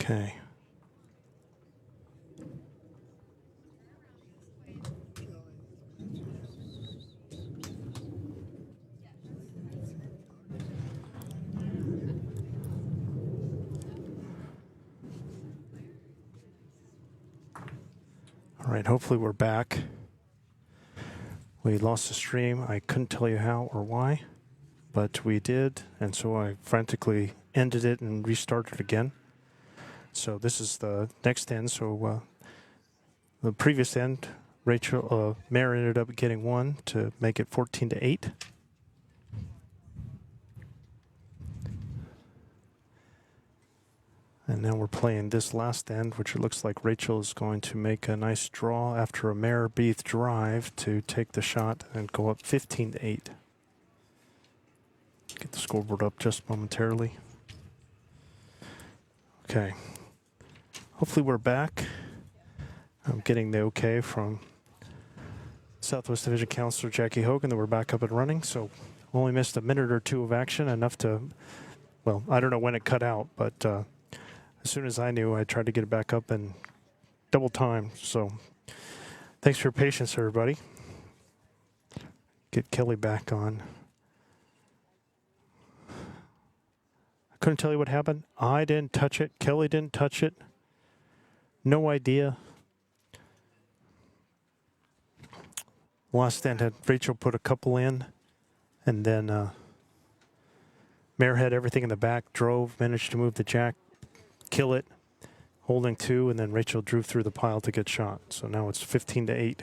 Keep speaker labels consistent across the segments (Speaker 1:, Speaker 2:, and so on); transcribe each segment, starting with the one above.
Speaker 1: Okay. All right, hopefully we're back. We lost the stream. I couldn't tell you how or why, but we did, and so I frantically ended it and restarted again. So this is the next end. So the previous end, Mare ended up getting 1 to make it 14-8. And now we're playing this last end, which it looks like Rachel is going to make a nice draw after a Mare Beath drive to take the shot and go up 15-8. Get the scoreboard up just momentarily. Okay. Hopefully we're back. I'm getting the okay from Southwest Division Counselor Jackie Hogan that we're back up and running. So only missed a minute or two of action, enough to, well, I don't know when it cut out, but as soon as I knew, I tried to get it back up in double time. So thanks for your patience, everybody. Get Kelly back on. I couldn't tell you what happened. I didn't touch it. Kelly didn't touch it. No idea. Last end had Rachel put a couple in, and then Mare had everything in the back, drove, managed to move the jack, kill it, holding 2, and then Rachel drew through the pile to get shot. So now it's 15-8.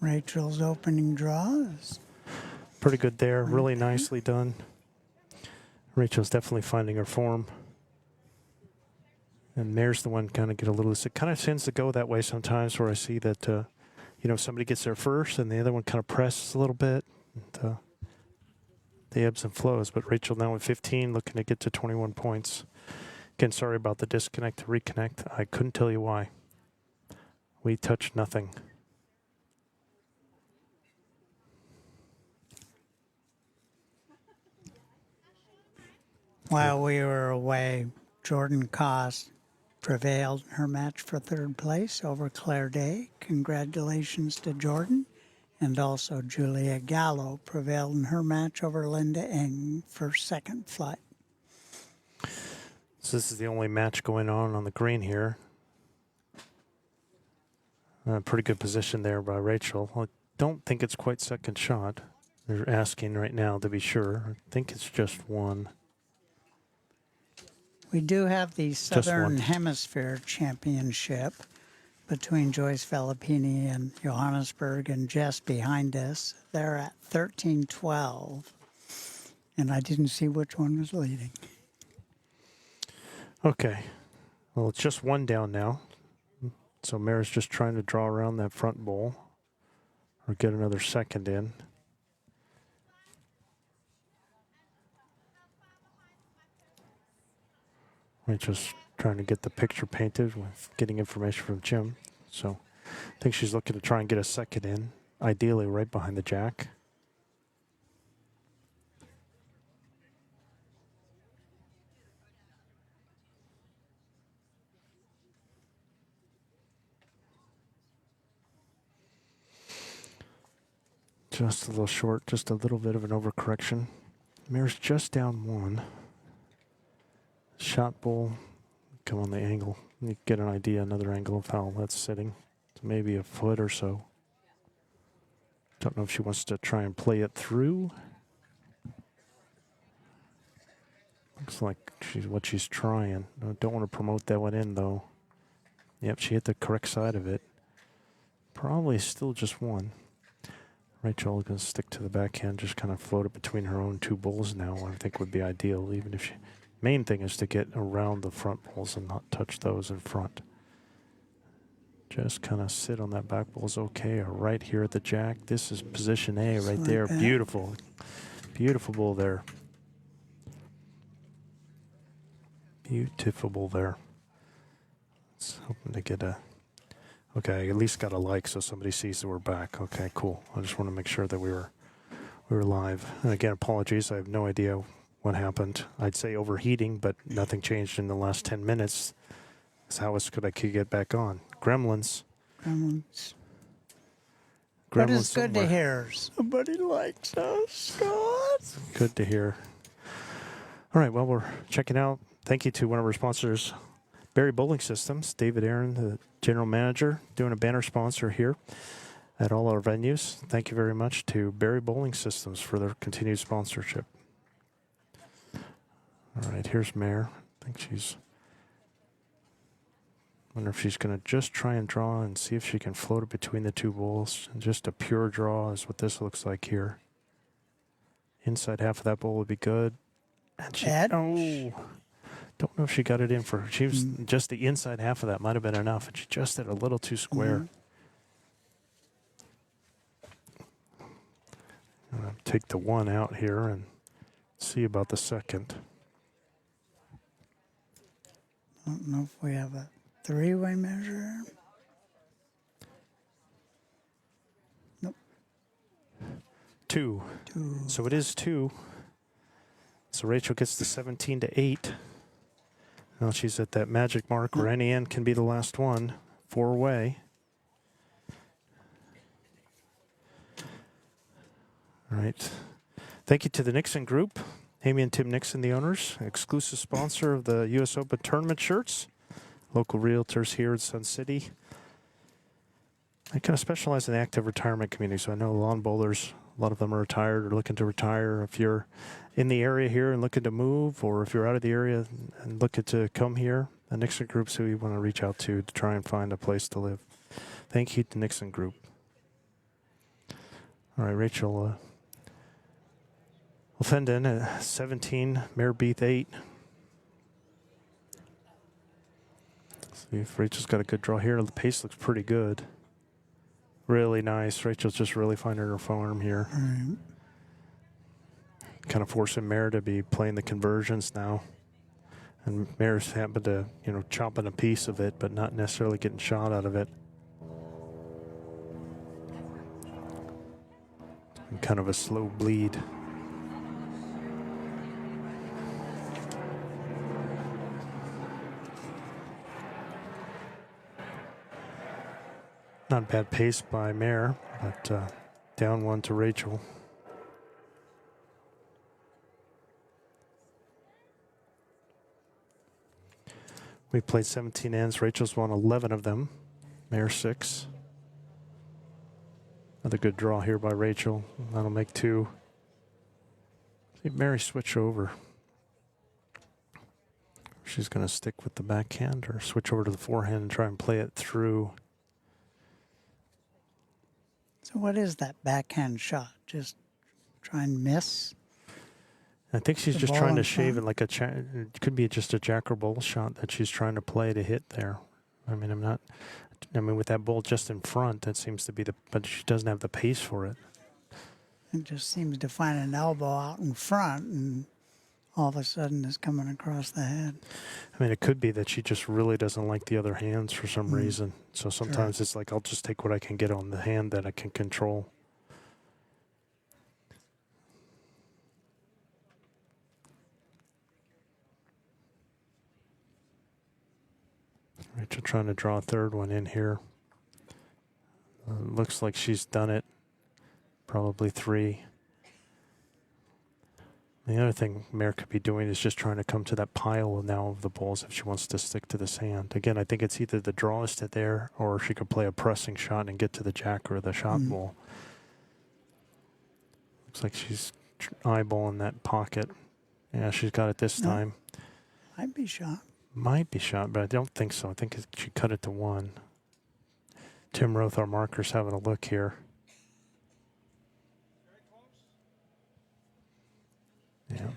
Speaker 2: Rachel's opening draws.
Speaker 1: Pretty good there. Really nicely done. Rachel's definitely finding her form. And Mare's the one kind of get a little, it kind of tends to go that way sometimes where I see that, you know, somebody gets there first and the other one kind of presses a little bit. And, the ebbs and flows. But Rachel now at 15, looking to get to 21 points. Again, sorry about the disconnect to reconnect. I couldn't tell you why. We touched nothing.
Speaker 2: While we were away, Jordan Koss prevailed in her match for 3rd place over Claire Day. Congratulations to Jordan. And also Julia Gallo prevailed in her match over Linda Eng for 2nd flight.
Speaker 1: So this is the only match going on the green here. Pretty good position there by Rachel. I don't think it's quite second shot. They're asking right now to be sure. I think it's just 1.
Speaker 2: We do have the Southern Hemisphere Championship between Joyce Filippini and Johannesburg, and Jess behind us. They're at 13-12, and I didn't see which one was leading.
Speaker 1: Okay. Well, it's just 1 down now. So Mare's just trying to draw around that front bowl or get another second in. Rachel's trying to get the picture painted with getting information from Jim. So I think she's looking to try and get a second in, ideally right behind the jack. Just a little short, just a little bit of an overcorrection. Mare's just down 1. Shot bowl, come on the angle. You get an idea, another angle of how that's sitting. It's maybe a foot or so. Don't know if she wants to try and play it through. Looks like what she's trying. I don't want to promote that one in though. Yep, she hit the correct side of it. Probably still just 1. Rachel is going to stick to the backhand, just kind of float it between her own 2 bowls now. I think would be ideal, even if she... Main thing is to get around the front bowls and not touch those in front. Just kind of sit on that back bowl is okay, or right here at the jack. This is position A right there. Beautiful. Beautiful bowl there. Beautiful bowl there. It's hoping to get a Okay, I at least got a like so somebody sees that we're back. Okay, cool. I just want to make sure that we were live. And again, apologies. I have no idea what happened. I'd say overheating, but nothing changed in the last 10 minutes. So how else could I get back on? Gremlins.
Speaker 2: Gremlins. But
Speaker 1: Gremlins
Speaker 2: it's good to
Speaker 1: somewhere.
Speaker 2: hear somebody likes us, Scott.
Speaker 1: Good to hear. All right, well, we're checking out. Thank you to one of our sponsors, Barry Bowling Systems. David Aaron, the general manager, doing a banner sponsor here at all our venues. Thank you very much to Barry Bowling Systems for their continued sponsorship. All right, here's Mare. I think she's... wonder if she's going to just try and draw and see if she can float it between the two bowls. And just a pure draw is what this looks like here. Inside half of that bowl would be good. And she... oh! Don't know if she got it in for... she was just the inside half of that might have been enough. And she just did a little too square. I'm going to take the one out here and see about the second.
Speaker 2: I don't know if we have a three-way measure. Nope.
Speaker 1: Two. So it is 2. So Rachel gets the 17 to 8. Now she's at that magic mark where any end can be the last one. 4-way. All right. Thank you to the Nixon Group. Amy and Tim Nixon, the owners, exclusive sponsor of the U.S. Open tournament shirts. Local realtors here in Sun City. I kind of specialize in the active retirement community, so I know lawn bowlers, a lot of them are retired or looking to retire. If you're in the area here and looking to move, or if you're out of the area and looking to come here, the Nixon Group's who you want to reach out to try and find a place to live. Thank you to Nixon Group. All right, Rachel Woldenden at 17, Mare Beath 8. See if Rachel's got a good draw here. The pace looks pretty good. Really nice. Rachel's just really finding her form here.
Speaker 2: Right.
Speaker 1: Kind of forcing Mare to be playing the conversions now. And Mare's happened to, chopping a piece of it, but not necessarily getting shot out of it. And kind of a slow bleed. Not bad pace by Mare, but down 1 to Rachel. We played 17 ends. Rachel's won 11 of them. Mare 6. Another good draw here by Rachel. That'll make 2. See Mary switch over. She's going to stick with the backhand or switch over to the forehand and try and play it through.
Speaker 2: So what is that backhand shot? Just try and miss?
Speaker 1: I think she's
Speaker 2: The
Speaker 1: just
Speaker 2: ball
Speaker 1: trying to
Speaker 2: in
Speaker 1: shave it
Speaker 2: front?
Speaker 1: like it could be just a jack or bowl shot that she's trying to play to hit there. I mean, with that bowl just in front, that seems to be but she doesn't have the pace for it.
Speaker 2: It just seems to find an elbow out in front and all of a sudden it's coming across the head.
Speaker 1: I mean, it could be that she just really doesn't like the other hands for some reason. So sometimes it's like, I'll just take what I can get on the hand that I can control. Rachel trying to draw a third one in here. Looks like she's done it. Probably 3. The other thing Mare could be doing is just trying to come to that pile now of the balls if she wants to stick to this hand. Again, I think it's either the draw is to there or she could play a pressing shot and get to the jack or the shot ball. Looks like she's eyeballing that pocket. Yeah, she's got it this time.
Speaker 2: Might be shot.
Speaker 1: Might be shot, but I don't think so. I think she cut it to 1. Tim Roth, our marker's having a look here. Yeah.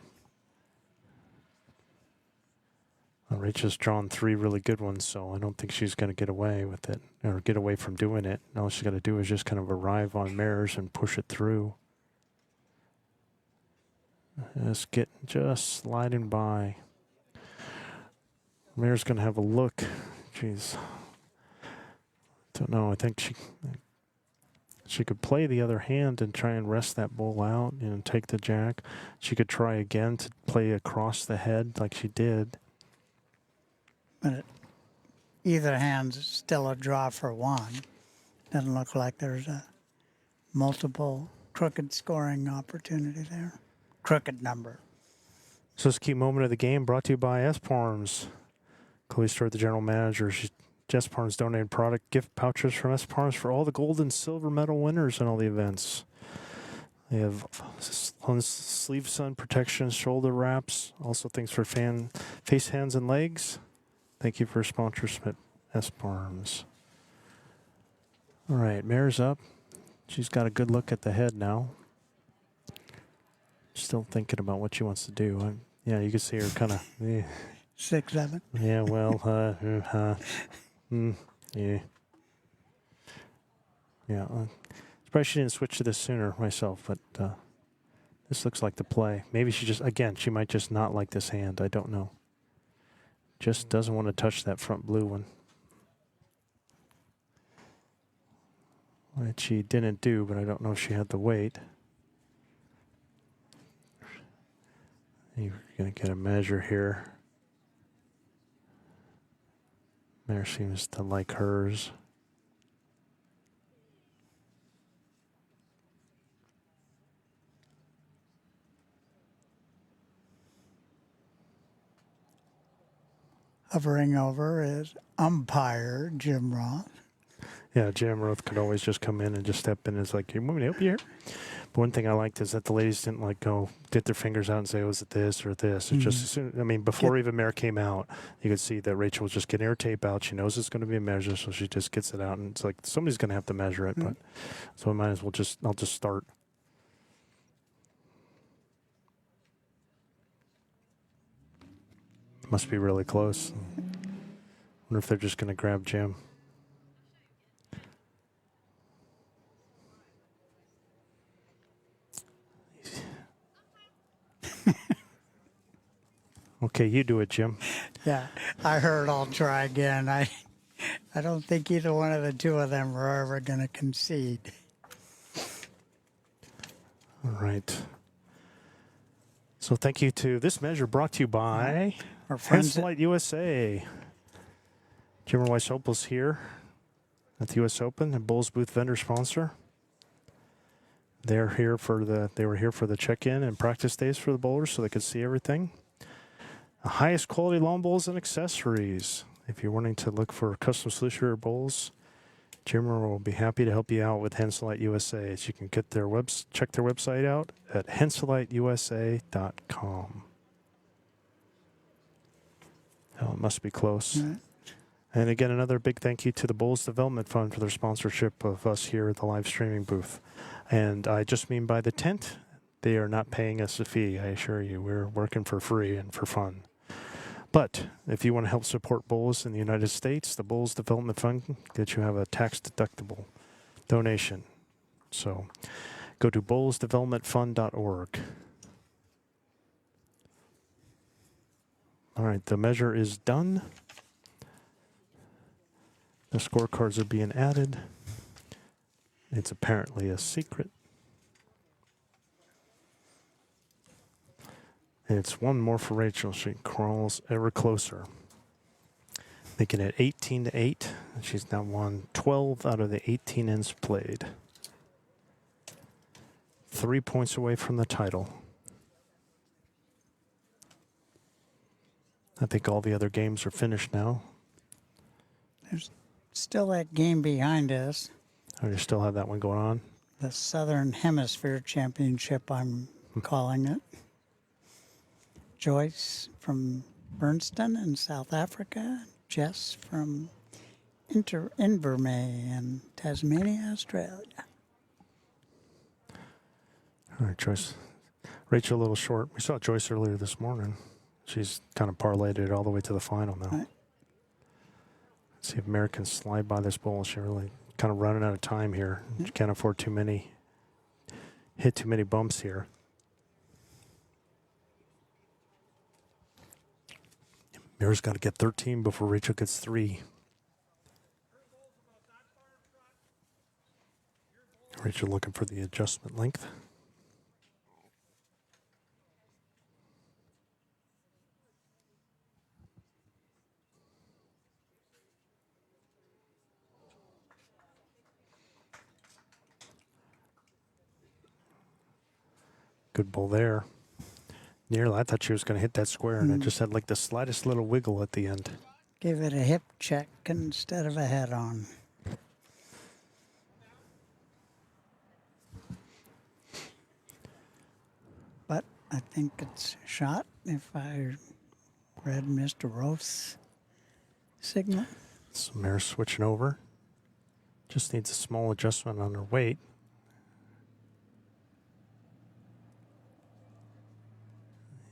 Speaker 1: Well, Rachel's drawn 3 really good ones, so I don't think she's going to get away with it or get away from doing it. All she's got to do is just kind of arrive on Mares and push it through. Just sliding by. Mare's going to have a look. Jeez. Don't know. I think she could play the other hand and try and rest that bull out, you know, take the jack. She could try again to play across the head like she did.
Speaker 2: But either hand's still a draw for one. Doesn't look like there's a multiple crooked scoring opportunity there. Crooked number.
Speaker 1: So this key moment of the game brought to you by Esparms. Chloe Stewart, the general manager. Esparms donated product gift pouches from Esparms for all the gold and silver medal winners in all the events. They have sleeve sun protection, shoulder wraps, also things for face, hands, and legs. Thank you for sponsorship, Esparms. All right, mare's up. She's got a good look at the head now. Still thinking about what she wants to do. Yeah, you can see her kind of.
Speaker 2: 6-7.
Speaker 1: Yeah, well, yeah. Yeah. Surprised she didn't switch to this sooner myself, but this looks like the play. Maybe she might just not like this hand. I don't know. Just doesn't want to touch that front blue one. Which she didn't do, but I don't know if she had the weight. You're going to get a measure here. Mare seems to like hers.
Speaker 2: Hovering over is umpire Jim Roth.
Speaker 1: Yeah, Jim Roth could always just come in and just step in. It's like, you want me to help you here? But one thing I liked is that the ladies didn't like go get their fingers out and say, oh, is it this or this? It's just, I mean, before even Mare came out, you could see that Rachel was just getting her tape out. She knows it's going to be a measure, so she just gets it out. And it's like, somebody's going to have to measure it. But so I might as well I'll just start. Must be really close. Wonder if they're just going to grab Jim. Okay, you do it, Jim.
Speaker 2: Yeah, I heard I'll try again. I don't think either one of the two of them are ever going to concede.
Speaker 1: All right. So thank you to this measure brought to you by
Speaker 2: Our friends at
Speaker 1: Henselite USA. Jim Weiss Opal's here at the U.S. Open, and Bulls booth vendor sponsor. They were here for the check-in and practice days for the bowlers, so they could see everything. The highest quality lawn bowls and accessories. If you're wanting to look for custom solution for your bowls, Jim will be happy to help you out with Henselite USA. So you can get check their website out at henseliteusa.com. Oh, it must be close.
Speaker 2: Right.
Speaker 1: And again, another big thank you to the Bulls Development Fund for their sponsorship of us here at the live streaming booth. And I just mean by the tent, they are not paying us a fee, I assure you. We're working for free and for fun. But if you want to help support Bulls in the United States, the Bulls Development Fund lets you have a tax-deductible donation. So go to bullsdevelopmentfund.org. All right, the measure is done. The scorecards are being added. It's apparently a secret. And it's one more for Rachel. She crawls ever closer, making it 18-8. She's now won 12 out of the 18 ends played. 3 points away from the title. I think all the other games are finished now.
Speaker 2: There's still that game behind us,
Speaker 1: Oh, you still have that one going on?
Speaker 2: the Southern Hemisphere Championship, I'm calling it. Joyce from Bernstein in South Africa, Jess from Invermay in Tasmania, Australia.
Speaker 1: All right, Joyce. Rachel a little short. We saw Joyce earlier this morning. She's kind of parlayed it all the way to the final now.
Speaker 2: Right.
Speaker 1: Let's see if Mare can slide by this bowl. She's really kind of running out of time here. She can't afford hit too many bumps here. Mare's got to get 13 before Rachel gets 3. Rachel looking for the adjustment length. Good ball there. Nearly, I thought she was going to hit that square, and it just had like the slightest little wiggle at the end.
Speaker 2: Give it a hip check instead of a head on. But I think it's shot if I read Mr. Roth's signal.
Speaker 1: So Mare's switching over. Just needs a small adjustment on her weight.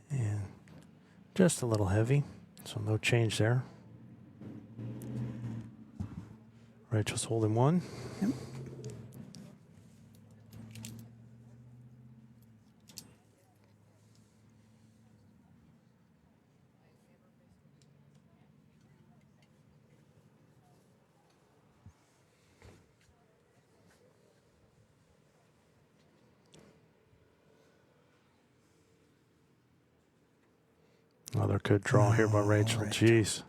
Speaker 1: And just a little heavy, so no change there. Rachel's holding one.
Speaker 2: Yep.
Speaker 1: Another good draw here by Rachel. Jeez.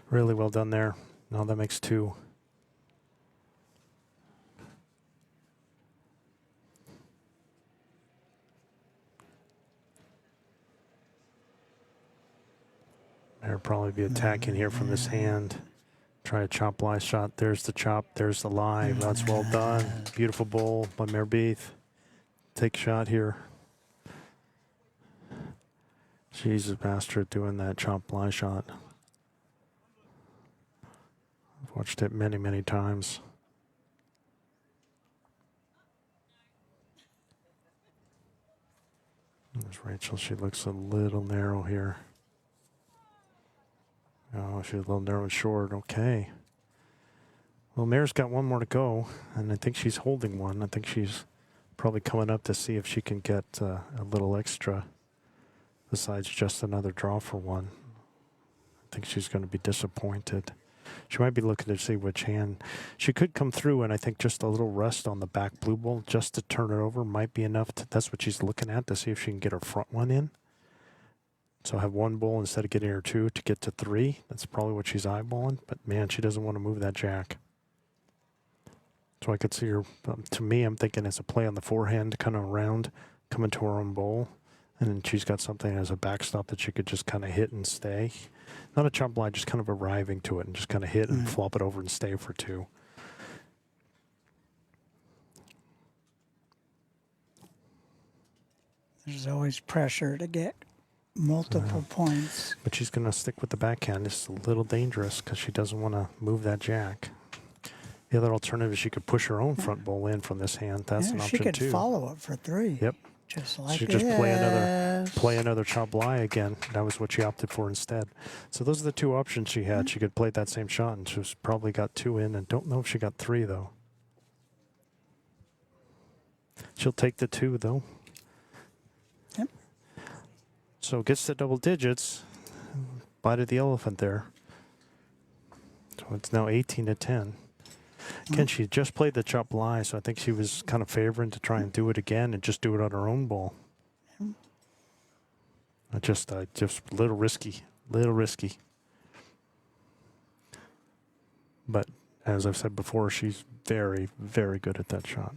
Speaker 1: Really well done there. Now that makes two. There'll probably be attacking here from this hand. Try a chop lie shot. There's the chop. There's the lie. That's well done. Beautiful bowl by Mare Beath. Take a shot here. She's a master at doing that chop lie shot. I've watched it many, many times. There's Rachel. She looks a little narrow here. Oh, she's a little narrow and short. Okay. Well, Mare's got one more to go, and I think she's holding one. I think she's probably coming up to see if she can get a little extra besides just another draw for one. I think she's going to be disappointed. She might be looking to see which hand. She could come through, and I think just a little rest on the back blue ball just to turn it over might be enough. That's what she's looking at, to see if she can get her front one in. So have one bowl instead of getting her two to get to three. That's probably what she's eyeballing. But, man, she doesn't want to move that jack. So I could see her, to me, I'm thinking it's a play on the forehand, kind of around, coming to her own bowl. And then she's got something as a backstop that she could just kind of hit and stay. Not a chop line, just kind of arriving to it and just kind of hit and flop it over and stay for two.
Speaker 2: There's always pressure to get multiple points.
Speaker 1: But she's going to stick with the backhand. It's a little dangerous because she doesn't want to move that jack. The other alternative is she could push her own front bowl in from this hand. That's an option too.
Speaker 2: She could follow it for three.
Speaker 1: Yep.
Speaker 2: Just like
Speaker 1: she just play another chop lie again. That was what she opted for instead. So those are the two options she had. She could play that same shot, and she's probably got two in. And don't know if she got three though. She'll take the two though.
Speaker 2: Yep.
Speaker 1: So gets to double digits. Bite of the elephant there. So it's now 18-10. Again, she just played the chop lie, so I think she was kind of favoring to try and do it again and just do it on her own ball. Just a little risky, But as I've said before, she's very, very good at that shot.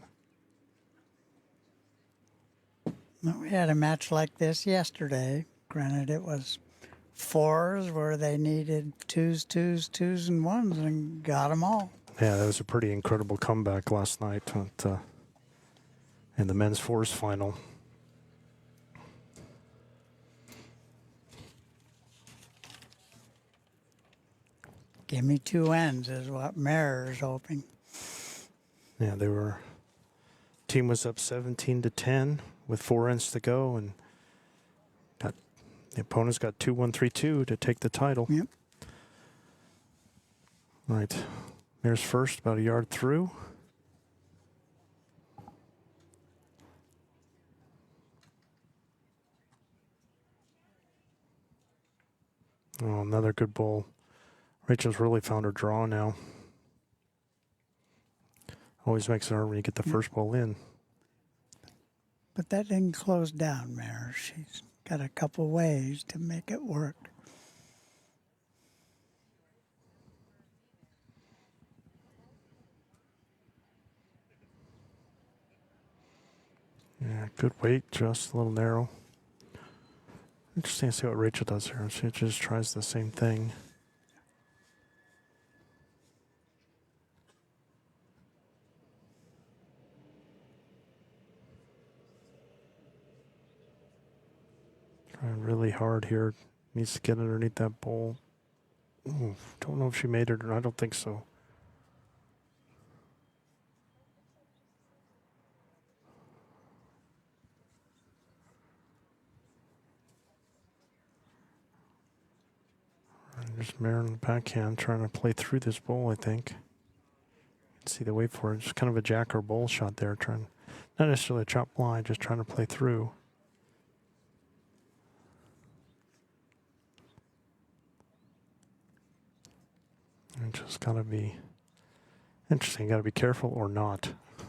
Speaker 2: We had a match like this yesterday. Granted, it was fours where they needed twos, and ones, and got them all.
Speaker 1: Yeah, that was a pretty incredible comeback last night in the men's fours final.
Speaker 2: Give me two ends is what Mare's hoping.
Speaker 1: Yeah, team was up 17-10 with 4 ends to go, and the opponent's got 2-1-3-2 to take the title.
Speaker 2: Yep.
Speaker 1: Right. Mare's first, about a yard through. Oh, another good bowl. Rachel's really found her draw now. Always makes it hard when you get the first ball in.
Speaker 2: But that didn't close down, Mare. She's got a couple ways to make it work.
Speaker 1: Yeah, good weight, just a little narrow. Interesting to see what Rachel does here. She just tries the same thing. Trying really hard here. Needs to get underneath that bowl. Ooh, don't know if she made it or not. I don't think so. There's Mare on the backhand trying to play through this bowl, I think. You can see the wait for it. Just kind of a jack or bowl shot there. Trying, not necessarily a chop blind, just trying to play through. And just got to be interesting. Got to be careful or not. I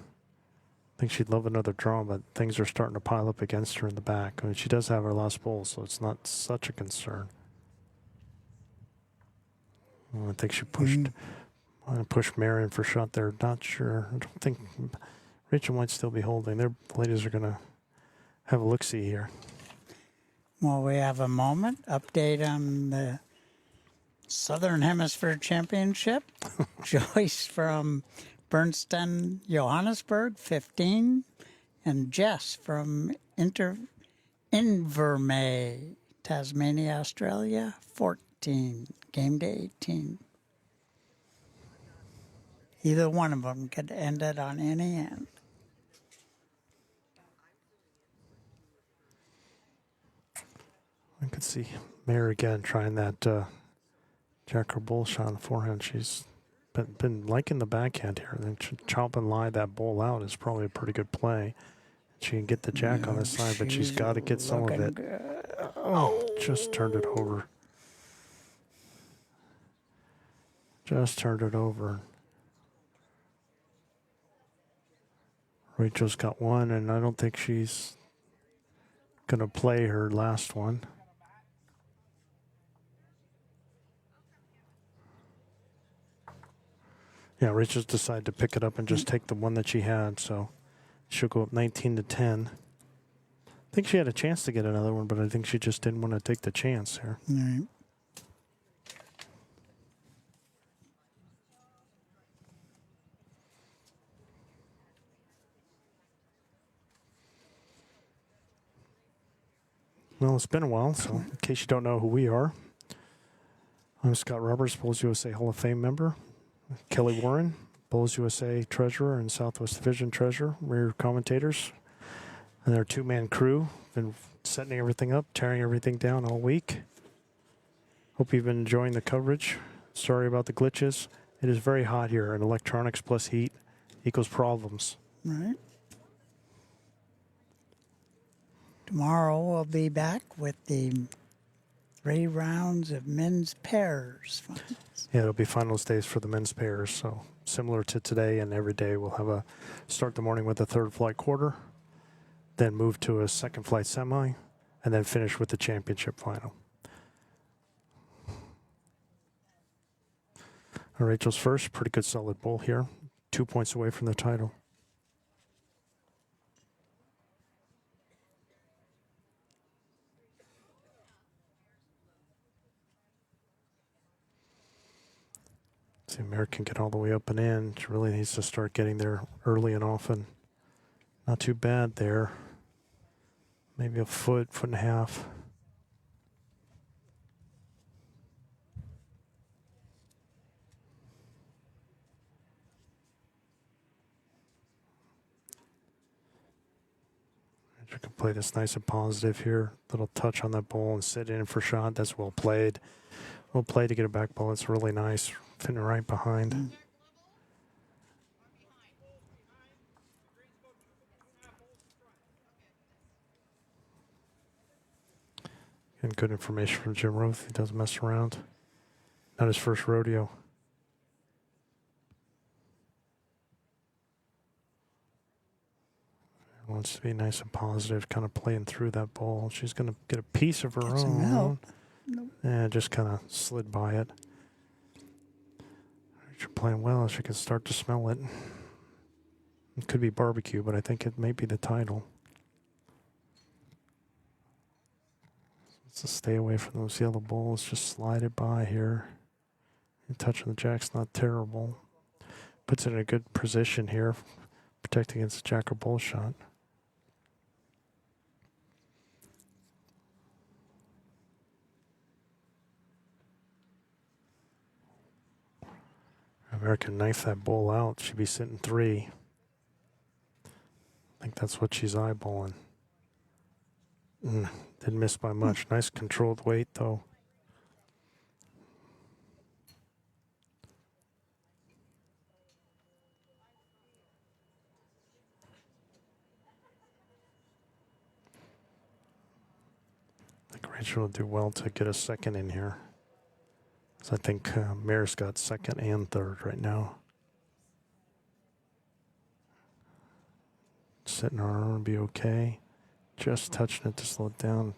Speaker 1: think she'd love another draw, but things are starting to pile up against her in the back. I mean, she does have her last bowl, so it's not such a concern. I think she pushed Mare in for shot there. Not sure. I don't think Rachel might still be holding. Their ladies are going to have a look-see here.
Speaker 2: Well, we have a moment. Update on the Southern Hemisphere Championship. Joyce from Bernstein, Johannesburg, 15. And Jess from Invermay, Tasmania, Australia, 14. Game day 18. Either one of them could end it on any end.
Speaker 1: I could see Mare again trying that jack or bull shot on the forehand. She's been liking the backhand here. Then chop and lie that ball out is probably a pretty good play. She can get the jack on the side, but she's got to get some of it. Oh, just turned it over. Just turned it over. Rachel's got one, and I don't think she's going to play her last one. Yeah, Rachel's decided to pick it up and just take the one that she had, so she'll go up 19-10. I think she had a chance to get another one, but I think she just didn't want to take the chance here.
Speaker 2: All right.
Speaker 1: Well, it's been a while, so in case you don't know who we are, I'm Scott Roberts, Bowls USA Hall of Fame member. Kelly Warren, Bowls USA Treasurer and Southwest Division Treasurer. We're your commentators. And their two-man crew. Been setting everything up, tearing everything down all week. Hope you've been enjoying the coverage. Sorry about the glitches. It is very hot here, and electronics plus heat equals problems.
Speaker 2: Right. Tomorrow we'll be back with the 3 rounds of men's pairs.
Speaker 1: Yeah, it'll be finals days for the men's pairs. So similar to today and every day, we'll have a start the morning with a third flight quarter, then move to a second flight semi, and then finish with the championship final. Rachel's first, pretty good solid bowl here. 2 points away from the title. See, Mare can get all the way up and in. She really needs to start getting there early and often. Not too bad there. Maybe a foot, foot and a half. You can play this nice and positive here. Little touch on that ball and sit in for shot. That's well played. Well played to get a back ball. It's really nice. Fitting right behind. And good information from Jim Roth. He doesn't mess around. Not his first rodeo. wants to be nice and positive, kind of playing through that ball. She's going to get a piece of her
Speaker 2: Get some
Speaker 1: own.
Speaker 2: help. Nope.
Speaker 1: Yeah, just kind of slid by it. You're playing well. She can start to smell it. It could be barbecue, but I think it may be the title. So stay away from those yellow balls. Just slide it by here. And touching the jack's not terrible. Puts it in a good position here, protecting against the jack or bull shot. American knife that ball out. She'd be sitting 3. I think that's what she's eyeballing. Didn't miss by much. Nice controlled weight, though. I think Rachel will do well to get a second in here. So I think Mare's got second and third right now. Sitting her arm be okay. Just touching it to slow it down.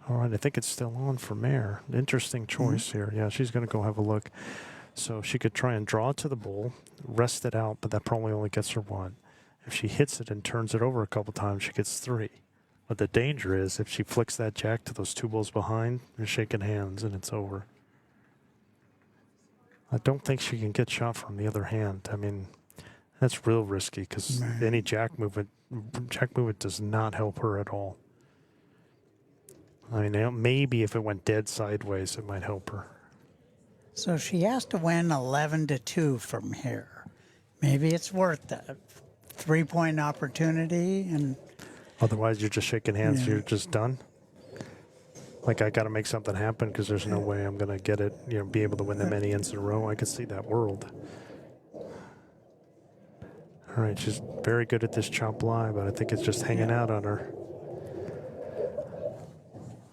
Speaker 1: All right, I think it's still on for Mare. Interesting choice here. Yeah, she's going to go have a look. So she could try and draw it to the bull, rest it out, but that probably only gets her 1. If she hits it and turns it over a couple times, she gets 3. But the danger is if she flicks that jack to those 2 bulls behind, they're shaking hands and it's over. I don't think she can get shot from the other hand. I mean, that's real risky because any jack movement does not help her at all. I mean, maybe if it went dead sideways, it might help her.
Speaker 2: So she has to win 11-2 from here. Maybe it's worth that 3-point opportunity, and
Speaker 1: otherwise you're just shaking hands. You're just done. Like, I got to make something happen because there's no way I'm going to get it, be able to win that many ends in a row. I could see that world. All right, she's very good at this chop lie, but I think it's just hanging out on her.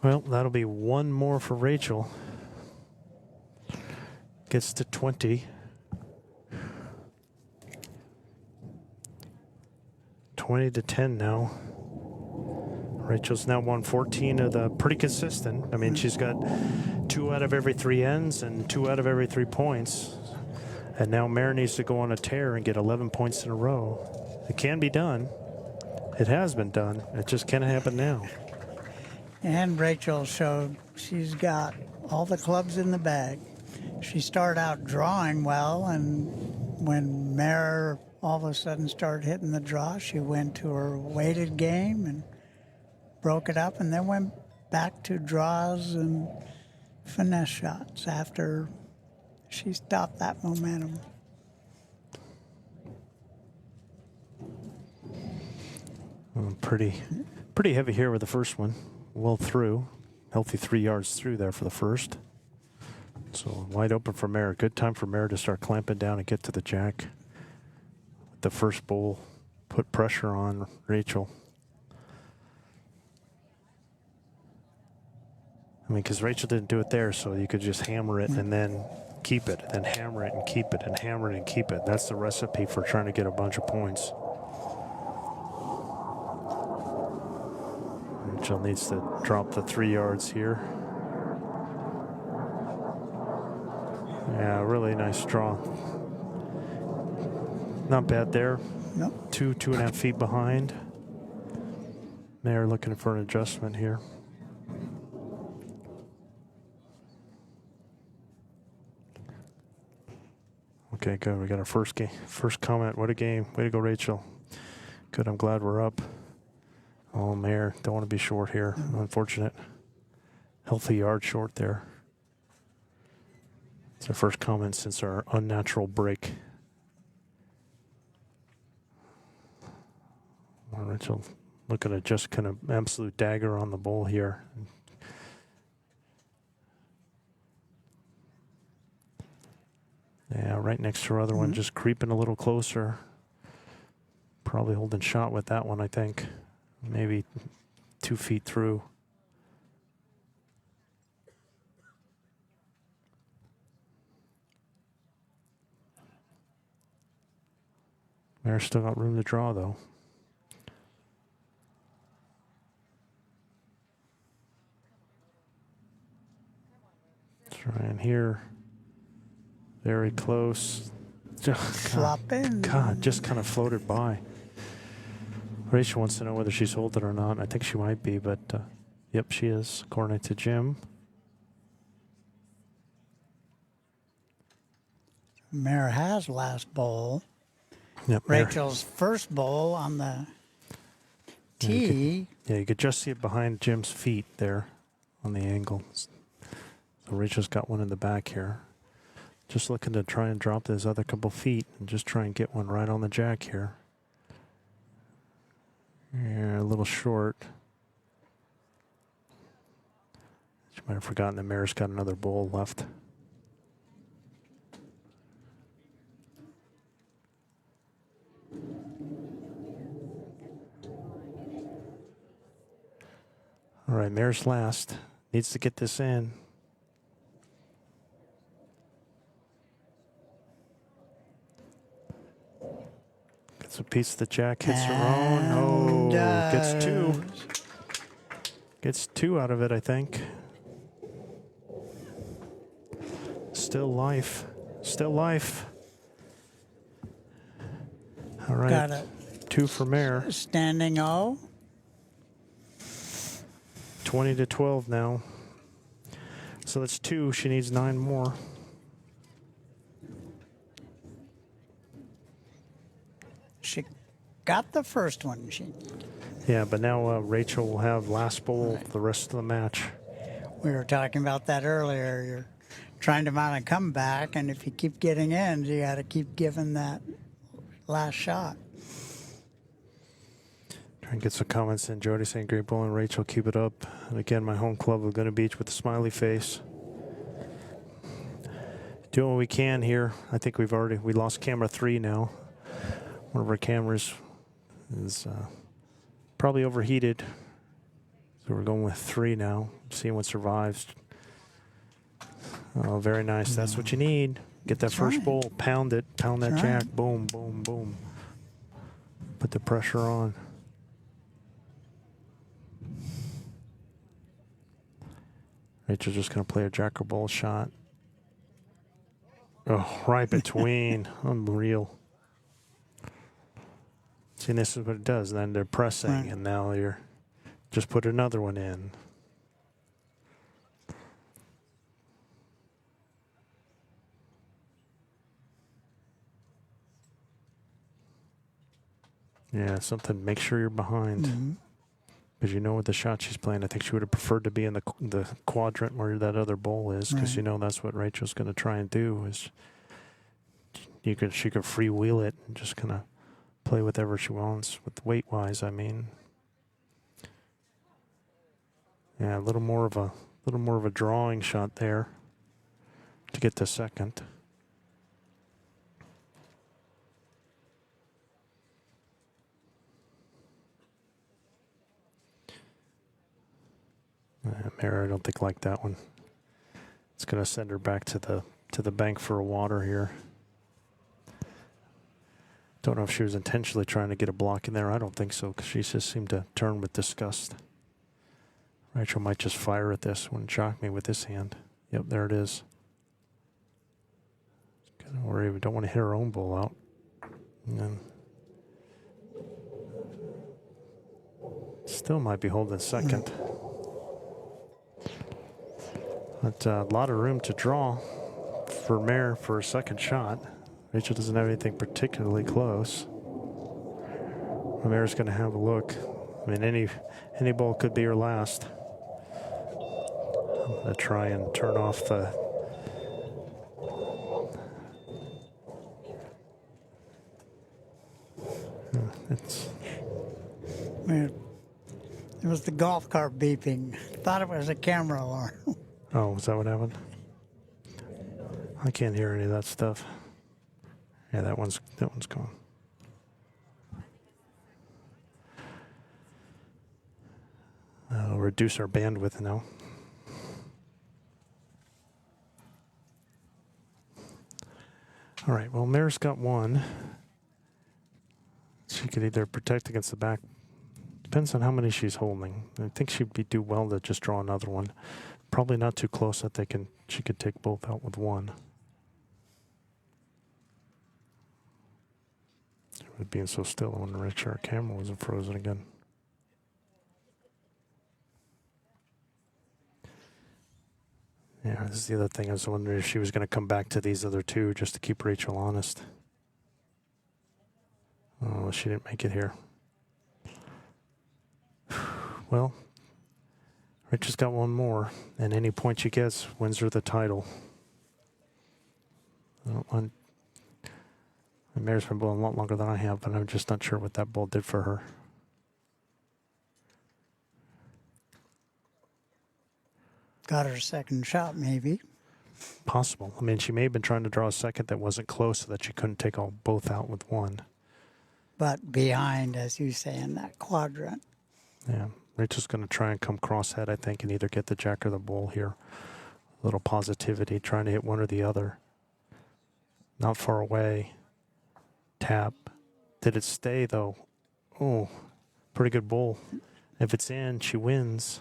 Speaker 1: Well, that'll be 1 more for Rachel. Gets to 20. 20-10 now. Rachel's now won 14 of the pretty consistent. I mean, she's got 2 out of every 3 ends and 2 out of every 3 points. And now Mare needs to go on a tear and get 11 points in a row. It can be done. It has been done. It just can't happen now.
Speaker 2: And Rachel showed she's got all the clubs in the bag. She started out drawing well, and when Mare all of a sudden started hitting the draw, she went to her weighted game and broke it up, and then went back to draws and finesse shots after she stopped that momentum.
Speaker 1: Pretty heavy here with the first one. Well through. Healthy 3 yards through there for the first. So wide open for Mare. Good time for Mare to start clamping down and get to the jack. The first bowl put pressure on Rachel. I mean, because Rachel didn't do it there, so you could just hammer it and then keep it, and then hammer it and keep it, and hammer it and keep it. That's the recipe for trying to get a bunch of points. Rachel needs to drop the 3 yards here. Yeah, really nice draw. Not bad there.
Speaker 2: Nope.
Speaker 1: 2.5 feet behind. Mare looking for an adjustment here. Okay, good. We got our first comment. What a game. Way to go, Rachel. Good. I'm glad we're up. Oh, Mare. Don't want to be short here. Unfortunate. Healthy yard short there. It's our first comment since our unnatural break. Well, Rachel looking at just kind of absolute dagger on the bowl here. Yeah, right next to her other one, just creeping a little closer. Probably holding shot with that one, I think. Maybe 2 feet through. Mare's still got room to draw, though. Trying here. Very close.
Speaker 2: Flop in.
Speaker 1: God, just kind of floated by. Rachel wants to know whether she's holding or not. I think she might be, but yep, she is, according to Jim.
Speaker 2: Mare has last bowl.
Speaker 1: Yep, Mare.
Speaker 2: Rachel's first bowl on the tee.
Speaker 1: Yeah, you could just see it behind Jim's feet there on the angle. So Rachel's got one in the back here. Just looking to try and drop those other couple feet and just try and get one right on the jack here. Yeah, a little short. She might have forgotten the Mare's got another bowl left. All right, Mare's last. Needs to get this in. Gets a piece of the jack, hits her own. Oh, gets two. Gets two out of it, I think. Still life. Still life. All right.
Speaker 2: Got it.
Speaker 1: Two for Mare.
Speaker 2: Standing O.
Speaker 1: 20-12 now. So that's two. She needs 9 more.
Speaker 2: She got the first one.
Speaker 1: Yeah, but now Rachel will have last bowl for the rest of the match.
Speaker 2: We were talking about that earlier. You're trying to mount a comeback, and if you keep getting in, you got to keep giving that last shot.
Speaker 1: Try and get some comments in. Jody saying great bowling. Rachel, keep it up. And again, my home club, Laguna Beach, with a smiley face. Doing what we can here. I think we lost camera 3 now. One of our cameras is probably overheated. So we're going with 3 now. Seeing what survives. Oh, very nice. That's what you need. Get that first bowl. Pound it. Pound that jack. Boom, boom, boom. Put the pressure on. Rachel's just going to play a jack or bowl shot. Oh, right between. Unreal. See, this is what it does. Then they're pressing, and now you're just put another one in. Yeah, something. Make sure you're behind. Because you know what the shot she's playing. I think she would have preferred to be in the quadrant where that other bowl is, because you know that's what Rachel's going to try and do. Is she could freewheel it and just kind of play whatever she wants with weight wise. I mean, yeah, a little more of a drawing shot there to get to second. Mara, I don't think like that one. It's going to send her back to the bank for a water here. Don't know if she was intentionally trying to get a block in there. I don't think so, because she just seemed to turn with disgust. Rachel might just fire at this. Wouldn't shock me with this hand. Yep, there it is. Kind of worry we don't want to hit her own bowl out. And then still might be holding second. But a lot of room to draw for Mare for a second shot. Rachel doesn't have anything particularly close. Mare's going to have a look. I mean, any ball could be her last. I'm going to try and turn off the...
Speaker 2: It was the golf cart beeping. Thought it was a camera alarm.
Speaker 1: Oh, is that what happened? I can't hear any of that stuff. Yeah, that one's gone. I'll reduce our bandwidth now. All right, well, Mare's got one. She could either protect against the back. Depends on how many she's holding. I think she'd do well to just draw another one. Probably not too close that she could take both out with one. It being so still, I wanted to make sure our camera wasn't frozen again. Yeah, this is the other thing. I was wondering if she was going to come back to these other two just to keep Rachel honest. Oh, she didn't make it here. Well, Rachel's got one more, and any point she gets wins her the title. The mare's been bowling a lot longer than I have, but I'm just not sure what that bowl did for her.
Speaker 2: Got her second shot, maybe.
Speaker 1: Possible. I mean, she may have been trying to draw a second that wasn't close so that she couldn't take both out with one.
Speaker 2: But behind, as you say, in that quadrant.
Speaker 1: Yeah. Rachel's going to try and come crosshead, I think, and either get the jack or the bull here. A little positivity, trying to hit one or the other. Not far away. Tap. Did it stay, though? Oh, pretty good bull. If it's in, she wins.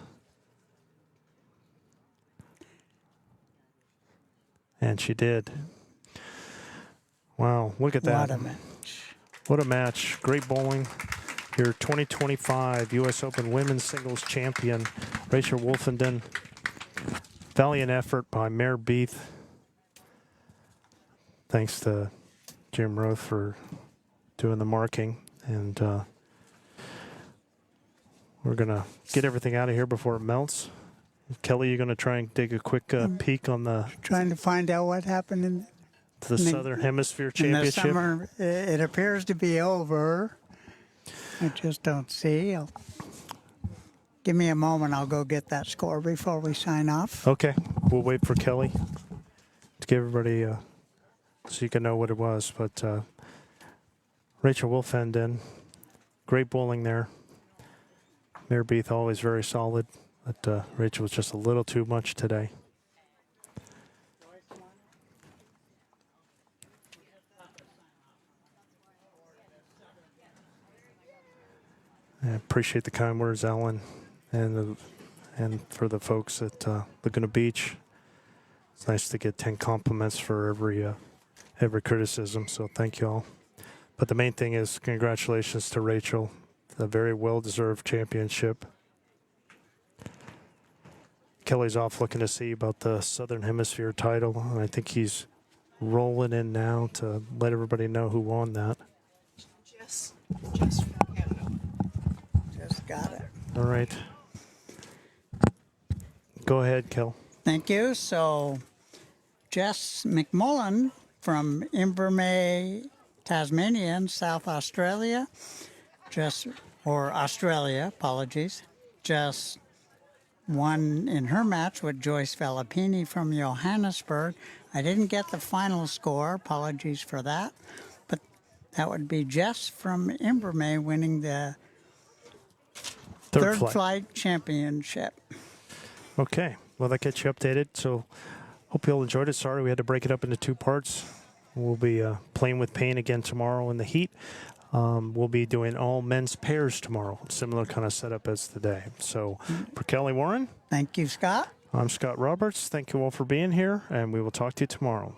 Speaker 1: And she did. Wow, look at that.
Speaker 2: What a match.
Speaker 1: What a match. Great bowling. Your 2025 U.S. Open Women's Singles Champion, Rachel Woldenden. Valiant effort by Mare Beath. Thanks to Jim Roth for doing the marking. And we're going to get everything out of here before it melts. Kelly, you're going to try and take a quick peek on the...
Speaker 2: Trying to find out what happened in
Speaker 1: the Southern Hemisphere Championship.
Speaker 2: In the summer. It appears to be over. I just don't see. Give me a moment. I'll go get that score before we sign off.
Speaker 1: Okay. We'll wait for Kelly to give everybody so you can know what it was. But Rachel Woldenden, great bowling there. Mare Beath always very solid. But Rachel was just a little too much today. I appreciate the kind words, Alan, and for the folks at Laguna Beach. It's nice to get 10 compliments for every criticism, so thank you all. But the main thing is congratulations to Rachel, a very well-deserved championship. Kelly's off looking to see about the Southern Hemisphere title, and I think he's rolling in now to let everybody know who won that.
Speaker 2: Just from Canada. Just got it.
Speaker 1: All right. Go ahead, Kel.
Speaker 2: Thank you. So, Jess McMullen from Invermay, Tasmania, in South Australia. Australia, apologies. Just won in her match with Joyce Filippini from Johannesburg. I didn't get the final score. Apologies for that. But that would be Jess from Invermay winning the third flight championship.
Speaker 1: Okay. Well, that gets you updated. So hope you all enjoyed it. Sorry we had to break it up into two parts. We'll be playing with pain again tomorrow in the heat. We'll be doing all men's pairs tomorrow. Similar kind of setup as today. So for Kelly Warren.
Speaker 2: Thank you, Scott.
Speaker 1: I'm Scott Roberts. Thank you all for being here, and we will talk to you tomorrow.